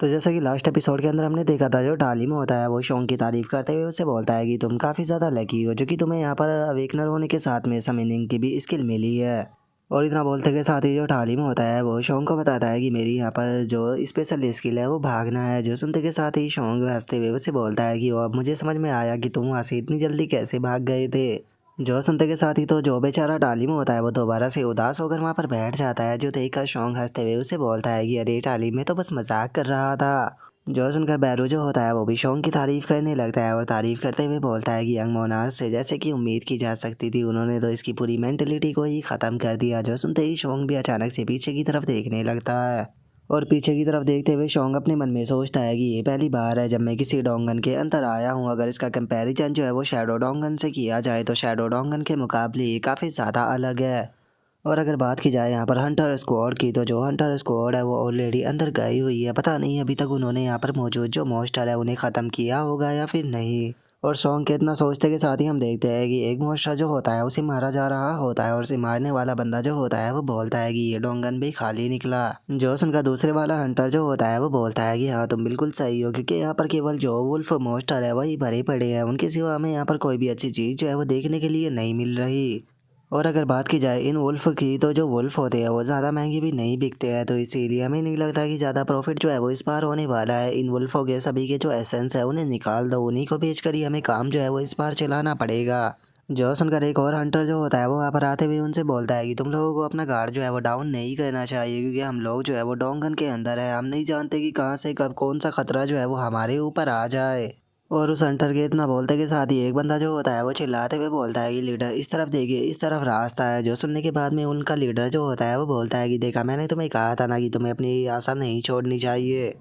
तो जैसा कि लास्ट एपिसोड के अंदर हमने देखा था, जो टालिम होता है वो शोंग की तारीफ करते हुए उसे बोलता है कि तुम काफ़ी ज़्यादा लकी हो, जो कि तुम्हें यहाँ पर अवेकनर होने के साथ में समनिंग की भी स्किल मिली है। और इतना बोलते के साथ ही जो टालिम होता है वो शोंग को बताता है कि मेरी यहाँ पर जो स्पेशल स्किल है वो भागना है। जो सुनते के साथ ही शोंग हंसते हुए उसे बोलता है कि वो अब मुझे समझ में आया कि तुम वहाँ से इतनी जल्दी कैसे भाग गए थे। जो सुनते के साथ ही तो जो बेचारा टालिम होता है वो दोबारा से उदास होकर वहाँ पर बैठ जाता है। जो देखकर शोंग हंसते हुए उसे बोलता है कि अरे टालिम, मैं तो बस मजाक कर रहा था। जो सुनकर बैरू जो होता है वो भी शोंग की तारीफ करने लगता है और तारीफ करते हुए बोलता है कि यंग मोनार्क से जैसे कि उम्मीद की जा सकती थी, उन्होंने तो इसकी पूरी मेंटेलिटी को ही ख़त्म कर दिया। जो सुनते ही शोंग भी अचानक से पीछे की तरफ देखने लगता है और पीछे की तरफ देखते हुए शोंग अपने मन में सोचता है कि ये पहली बार है जब मैं किसी डोंगन के अंदर आया हूँ। अगर इसका कंपैरिजन जो है वो शैडो डोंगन से किया जाए तो शैडो डोंगन के मुकाबले ये काफ़ी ज़्यादा अलग है। और अगर बात की जाए यहाँ पर हंटर स्क्वाड की, तो जो हंटर स्क्वाड है वो ऑलरेडी अंदर गई हुई है। पता नहीं अभी तक उन्होंने यहाँ पर मौजूद जो मॉन्स्टर है उन्हें ख़त्म किया होगा या फिर नहीं। और सॉन्ग के इतना सोचते के साथ ही हम देखते हैं कि एक मॉन्स्टर जो होता है उसे मारा जा रहा होता है और उसे मारने वाला बंदा जो होता है वो बोलता है कि ये डोंगन भी खाली निकला। जो उनका दूसरे वाला हंटर जो होता है वो बोलता है कि हाँ तुम बिल्कुल सही हो, क्योंकि यहाँ पर केवल जो वुल्फ मॉन्स्टर है वही भरे पड़े हैं, उनके सिवा हमें यहाँ पर कोई भी अच्छी चीज़ जो है वो देखने के लिए नहीं मिल रही। और अगर बात की जाए इन वुल्फ की, तो जो वुल्फ होते हैं वो ज़्यादा महंगे भी नहीं बिकते हैं, तो इसीलिए हमें नहीं लगता कि ज़्यादा प्रॉफिट जो है वो इस बार होने वाला है। इन वुल्फों के सभी के जो एसेंस है उन्हें निकाल दो, उन्हीं को बेच कर ही हमें काम जो है वो इस बार चलाना पड़ेगा। जो सुनकर एक और हंटर जो होता है वो वहाँ पर आते हुए उनसे बोलता है कि तुम लोगों को अपना गार्ड जो है वो डाउन नहीं करना चाहिए, क्योंकि हम लोग जो है वो डोंगन के अंदर है, हम नहीं जानते कि कहाँ से कब कौन सा खतरा जो है वो हमारे ऊपर आ जाए। और उस हंटर के इतना बोलते के साथ ही एक बंदा जो होता है वो चिल्लाते हुए बोलता है कि लीडर इस तरफ देखिए, इस तरफ रास्ता है। जो सुनने के बाद में उनका लीडर जो होता है वो बोलता है कि देखा, मैंने तुम्हें कहा था ना कि तुम्हें अपनी आशा नहीं छोड़नी चाहिए।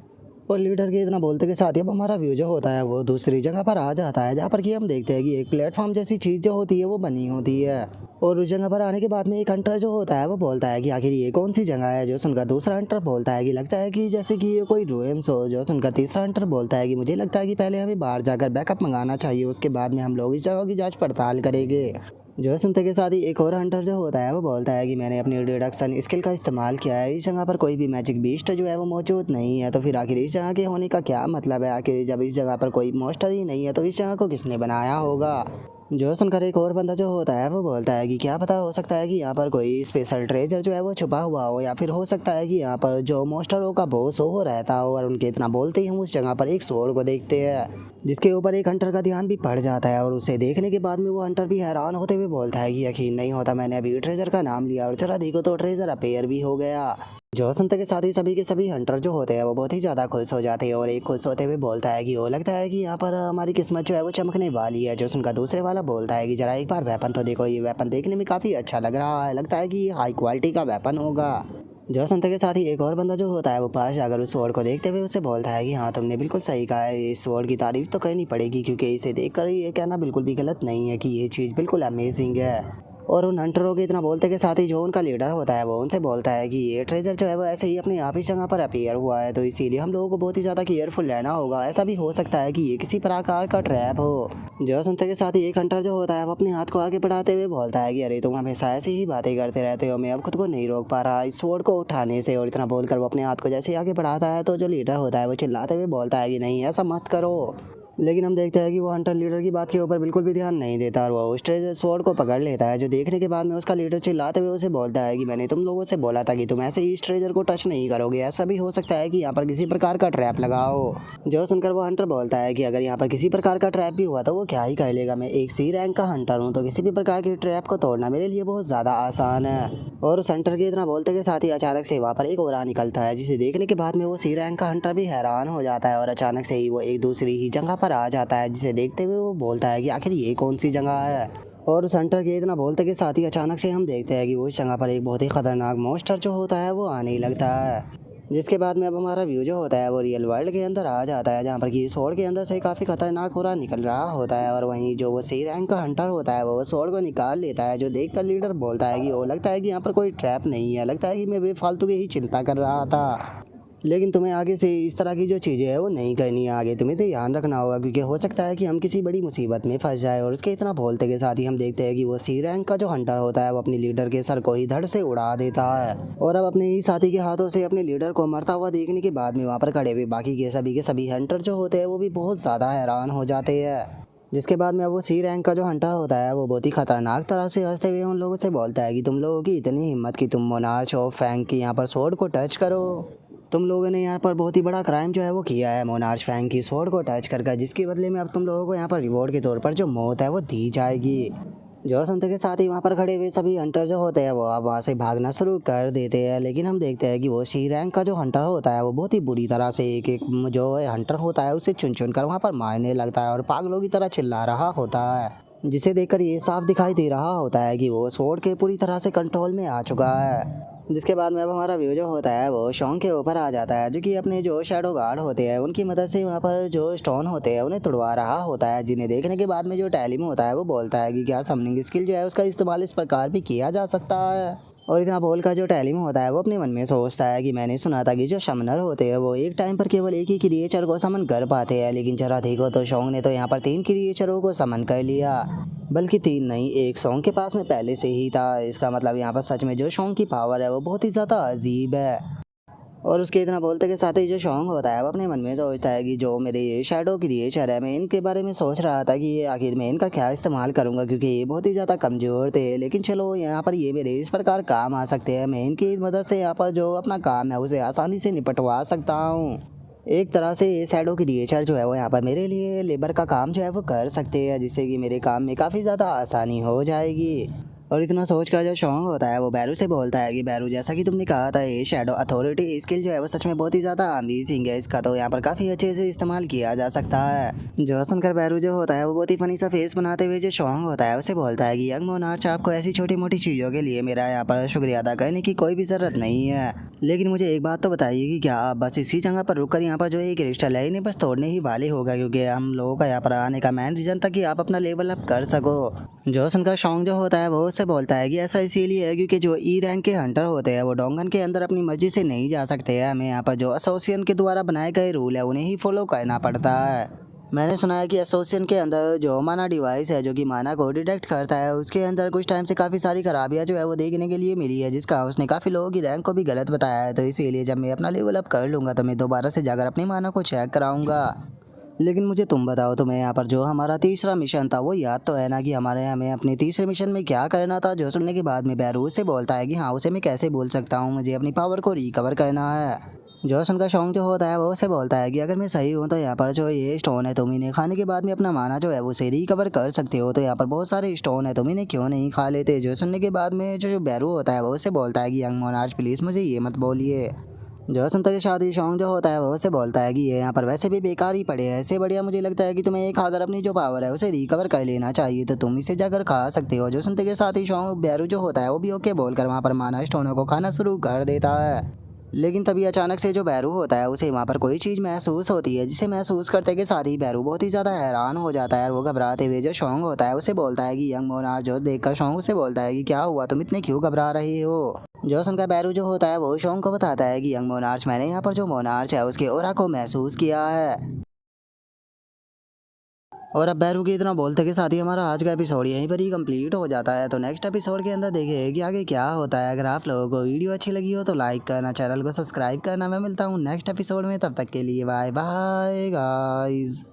और लीडर के इतना बोलते के साथ ही अब हमारा व्यू जो होता है वो दूसरी जगह पर आ जाता है, जहाँ पर कि हम देखते हैं कि एक प्लेटफॉर्म जैसी चीज़ जो होती है वो बनी होती है। और उस जगह पर आने के बाद में एक हंटर जो होता है वो बोलता है कि आखिर ये कौन सी जगह है। जो सुनकर दूसरा हंटर बोलता है कि लगता है कि जैसे कि ये कोई रूइंस हो। जो सुनकर तीसरा हंटर बोलता है कि मुझे लगता है कि पहले हमें बाहर जाकर बैकअप मंगाना चाहिए, उसके बाद में हम लोग इस जगह की जाँच पड़ताल करेंगे। जो सुनते के साथ ही एक और हंटर जो होता है वो बोलता है कि मैंने अपनी डिडक्शन स्किल का इस्तेमाल किया है, इस जगह पर कोई भी मैजिक बीस्ट जो है वो मौजूद नहीं है, तो फिर आखिर इस जगह के होने का क्या मतलब है। आखिर जब इस जगह पर कोई मॉन्स्टर ही नहीं है तो इस जगह को किसने बनाया होगा। जो सुनकर एक और बंदा जो होता है वो बोलता है कि क्या पता, हो सकता है कि यहाँ पर कोई स्पेशल ट्रेजर जो है वो छुपा हुआ हो, या फिर हो सकता है कि यहाँ पर जो मॉन्स्टरों का बॉस हो वो रहता हो। और उनके इतना बोलते ही हम उस जगह पर एक स्वॉर्ड को देखते हैं, जिसके ऊपर एक हंटर का ध्यान भी पड़ जाता है। और उसे देखने के बाद में वो हंटर भी हैरान होते हुए बोलता है कि यकीन नहीं होता, मैंने अभी ट्रेजर का नाम लिया और जरा देखो तो ट्रेजर अपेयर भी हो गया। जो सुनते के साथ ही सभी के सभी हंटर जो होते हैं वो बहुत ही ज़्यादा खुश हो जाते हैं और एक खुश होते हुए बोलता है कि वो लगता है कि यहाँ पर हमारी किस्मत जो है वो चमकने वाली है। जो सुनकर दूसरे वाला बोलता है कि जरा एक बार वेपन तो देखो, ये वेपन देखने में काफ़ी अच्छा लग रहा है, लगता है कि ये हाई क्वालिटी का वेपन होगा। जो सुनते के साथ ही एक और बंदा जो होता है वो पास जाकर उस स्वॉर्ड को देखते हुए उसे बोलता है कि हाँ तुमने बिल्कुल सही कहा है, इस स्वॉर्ड की तारीफ तो करनी पड़ेगी, क्योंकि इसे देखकर ये कहना बिल्कुल भी गलत नहीं है कि ये चीज़ बिल्कुल अमेजिंग है। और उन हंटरों के इतना बोलते के साथ ही जो उनका लीडर होता है वो उनसे बोलता है कि ये ट्रेजर जो है वो ऐसे ही अपने आप ही जगह पर अपीयर हुआ है, तो इसीलिए हम लोगों को बहुत ही ज़्यादा केयरफुल रहना होगा। ऐसा भी हो सकता है कि ये किसी प्रकार का ट्रैप हो। जो सुनते के साथ ही एक हंटर जो होता है वो अपने हाथ को आगे बढ़ाते हुए बोलता है कि अरे तुम हमेशा ऐसी ही बातें करते रहते हो, मैं अब खुद को नहीं रोक पा रहा इस स्वॉर्ड को उठाने से। और इतना बोलकर वो अपने हाथ को जैसे ही आगे बढ़ाता है तो जो लीडर होता है वो चिल्लाते हुए बोलता है कि नहीं ऐसा मत करो। लेकिन हम देखते हैं कि वो हंटर लीडर की बात के ऊपर बिल्कुल भी ध्यान नहीं देता और वो उस ट्रेजर स्वॉर्ड को पकड़ लेता है। जो देखने के बाद में उसका लीडर चिल्लाते हुए उसे बोलता है कि मैंने तुम लोगों से बोला था कि तुम ऐसे ही इस ट्रेजर को टच नहीं करोगे, ऐसा भी हो सकता है कि यहाँ पर किसी प्रकार का ट्रैप लगा हो। जो सुनकर वो हंटर बोलता है कि अगर यहाँ पर किसी प्रकार का ट्रैप भी हुआ तो वो क्या ही कह लेगा, मैं एक सी रैंक का हंटर हूँ, तो किसी भी प्रकार के ट्रैप को तोड़ना मेरे लिए बहुत ज़्यादा आसान है। और उस हंटर के इतना बोलते के साथ ही अचानक से वहाँ पर एक ओरा निकलता है, जिसे देखने के बाद में वो सी रैंक का हंटर भी हैरान हो जाता है और अचानक से ही वो एक दूसरी ही जगह पर आ जाता है, जिसे देखते हुए वो बोलता है कि आखिर ये कौन सी जगह है। और उस हंटर के इतना बोलते के साथ ही अचानक से हम देखते हैं कि उस जगह पर एक बहुत ही खतरनाक मॉन्स्टर जो होता है वो आने लगता है, जिसके बाद में अब हमारा व्यू जो होता है वो रियल वर्ल्ड के अंदर आ जाता है, जहाँ पर कि स्वॉर्ड के अंदर से काफ़ी खतरनाक हो रहा निकल रहा होता है। और वहीं जो वो सी रैंक का हंटर होता है वो स्वॉर्ड को निकाल लेता है। जो देख कर लीडर बोलता है कि वो लगता है कि यहाँ पर कोई ट्रैप नहीं है, लगता है कि मैं बेफालतू की ही चिंता कर रहा था। लेकिन तुम्हें आगे से इस तरह की जो चीज़ें है वो नहीं करनी है, आगे तुम्हें ध्यान रखना होगा क्योंकि हो सकता है कि हम किसी बड़ी मुसीबत में फंस जाए। और उसके इतना बोलते के साथ ही हम देखते हैं कि वो सी रैंक का जो हंटर होता है वो अपनी लीडर के सर को ही धड़ से उड़ा देता है। और अब अपने ही साथी के हाथों से अपने लीडर को मरता हुआ देखने के बाद में वहाँ पर खड़े हुए बाकी के सभी हंटर जो होते हैं वो भी बहुत ज़्यादा हैरान हो जाते हैं। जिसके बाद में अब वो सी रैंक का जो हंटर होता है वो बहुत ही खतरनाक तरह से हंसते हुए उन लोगों से बोलता है कि तुम लोगों की इतनी हिम्मत कि तुम मोनार्च ऑफ फैंग की यहाँ पर स्वॉर्ड को टच करो। तुम लोगों ने यहाँ पर बहुत ही बड़ा क्राइम जो है वो किया है मोनार्च फैंग की स्वॉर्ड को टच कर, जिसके बदले में अब तुम लोगों को यहाँ पर रिवॉर्ड के तौर पर जो मौत है वो दी जाएगी। जो सुनते के साथ ही वहाँ पर खड़े हुए सभी हंटर जो होते हैं वो अब वहाँ से भागना शुरू कर देते हैं। लेकिन हम देखते हैं कि वो सी रैंक का जो हंटर होता है वो बहुत ही बुरी तरह से एक एक जो हंटर होता है उसे चुन चुन कर वहाँ पर मारने लगता है और पागलों की तरह चिल्ला रहा होता है, जिसे देखकर ये साफ दिखाई दे रहा होता है कि वो स्वॉर्ड के पूरी तरह से कंट्रोल में आ चुका है। जिसके बाद में अब हमारा व्यू जो होता है वो शॉन्ग के ऊपर आ जाता है, जो कि अपने जो शैडो गार्ड होते हैं उनकी मदद से वहाँ पर जो स्टोन होते हैं उन्हें तुड़वा रहा होता है। जिन्हें देखने के बाद में जो टैली में होता है वो बोलता है कि क्या समनिंग स्किल जो है उसका इस्तेमाल इस प्रकार भी किया जा सकता है। और इतना बोल का जो टैली में होता है वो अपने मन में सोचता है कि मैंने सुना था कि जो समनर होते हैं वो एक टाइम पर केवल एक ही क्रिएचर को समन कर पाते हैं, लेकिन जरा देखो तो शॉन्ग ने तो यहाँ पर 3 क्रिएचरों को समन कर लिया, बल्कि 3 नहीं, एक शॉन्ग के पास में पहले से ही था। इसका मतलब यहाँ पर सच में जो शॉन्ग की पावर है वो बहुत ही ज़्यादा अजीब है। और उसके इतना बोलते के साथ ही जो शॉन्ग होता है वो अपने मन में सोचता है कि जो मेरे ये शैडो क्रिएचर है मैं इनके बारे में सोच रहा था कि ये आखिर मैं इनका क्या इस्तेमाल करूँगा क्योंकि ये बहुत ही ज़्यादा कमज़ोर थे, लेकिन चलो यहाँ पर ये मेरे इस प्रकार काम आ सकते हैं। मैं इनकी मदद से यहाँ पर जो अपना काम है उसे आसानी से निपटवा सकता हूँ। एक तरह से ये शैडो क्रिएचर जो है वो यहाँ पर मेरे लिए लेबर का काम जो है वो कर सकते हैं, जिससे कि मेरे काम में काफ़ी ज़्यादा आसानी हो जाएगी। और इतना सोच कर जो शॉन्ग होता है वो बैरू से बोलता है कि बैरू जैसा कि तुमने कहा था ये शैडो अथॉरिटी स्किल जो है वो सच में बहुत ही ज़्यादा अमेजिंग है, इसका तो यहाँ पर काफ़ी अच्छे से इस्तेमाल किया जा सकता है। जो सुनकर बैरू जो होता है वो बहुत ही फनी सा फेस बनाते हुए जो शॉन्ग होता है उसे बोलता है कि यंग मोनार्च आपको ऐसी छोटी मोटी चीज़ों के लिए मेरा यहाँ पर शुक्रिया अदा करने की कोई भी ज़रूरत नहीं है, लेकिन मुझे एक बात तो बताइए कि क्या आप बस इसी जगह पर रुककर यहाँ पर जो एक क्रिस्टल है इन्हें बस तोड़ने ही वाले होगा, क्योंकि हम लोगों का यहाँ पर आने का मेन रीज़न था कि आप अपना लेवल अप कर सको। जो सुनकर शॉन्ग जो होता है वो उससे बोलता है कि ऐसा इसीलिए है क्योंकि जो ई रैंक के हंटर होते हैं वो डोंगन के अंदर अपनी मर्जी से नहीं जा सकते हैं, हमें यहाँ पर जो एसोसिएशन के द्वारा बनाए गए रूल है उन्हें ही फॉलो करना पड़ता है। मैंने सुना है कि एसोसिएशन के अंदर जो माना डिवाइस है जो कि माना को डिटेक्ट करता है उसके अंदर कुछ टाइम से काफ़ी सारी खराबियाँ जो है वो देखने के लिए मिली है, जिसका उसने काफ़ी लोगों की रैंक को भी गलत बताया है। तो इसीलिए जब मैं अपना लेवल अप कर लूँगा तो मैं दोबारा से जाकर अपनी माना को चेक कराऊँगा। लेकिन मुझे तुम बताओ तुम्हें यहाँ पर जो हमारा तीसरा मिशन था वो याद तो है ना कि हमें अपने तीसरे मिशन में क्या करना था। जो सुनने के बाद में बैरू से बोलता है कि हाँ उसे मैं कैसे बोल सकता हूँ, मुझे अपनी पावर को रिकवर करना है। जो सुनकर शॉन्ग जो होता है वो उसे बोलता है कि अगर मैं सही हूँ तो यहाँ पर जो ये स्टोन है तुम इन्हें खाने के बाद में अपना माना जो है वो उसे रिकवर कर सकते हो, तो यहाँ पर बहुत सारे स्टोन है तुम इन्हें क्यों नहीं खा लेते। जो सुनने के बाद में जो बैरू होता है वो उसे बोलता है कि यंग मोनार्च प्लीज़ मुझे ये मत बोलिए। जो सुनते के शादी शॉन्ग जो होता है वो उसे बोलता है कि ये यहाँ पर वैसे भी बेकार ही पड़े हैं, ऐसे बढ़िया मुझे लगता है कि तुम्हें एक खाकर अपनी जो पावर है उसे रिकवर कर लेना चाहिए, तो तुम इसे जाकर खा सकते हो। जो सुनते के साथ ही शॉन्ग बैरू जो होता है वो भी ओके बोलकर वहाँ पर माना स्टोनों को खाना शुरू कर देता है। लेकिन तभी अचानक से जो बैरू होता है उसे वहाँ पर कोई चीज़ महसूस होती है, जिसे महसूस करते के साथ ही बैरू बहुत ही ज़्यादा हैरान हो जाता है और वो घबराते हुए जो शॉन्ग होता है उसे बोलता है कि यंग मोनार्च जो देखकर शॉन्ग उसे बोलता है कि क्या हुआ, तुम इतने क्यों घबरा रहे हो। जो सुनकर बैरू जो होता है वो शॉन्ग को बताता है कि यंग मोनार्च मैंने यहाँ पर जो मोनार्च है उसके ओरा को महसूस किया है। और अब बैरू के इतना बोलते के साथ ही हमारा आज का एपिसोड यहीं पर ही कंप्लीट हो जाता है। तो नेक्स्ट एपिसोड के अंदर देखिए कि आगे क्या होता है। अगर आप लोगों को वीडियो अच्छी लगी हो तो लाइक करना, चैनल को सब्सक्राइब करना। मैं मिलता हूँ नेक्स्ट एपिसोड में, तब तक के लिए बाय बाय गाइज।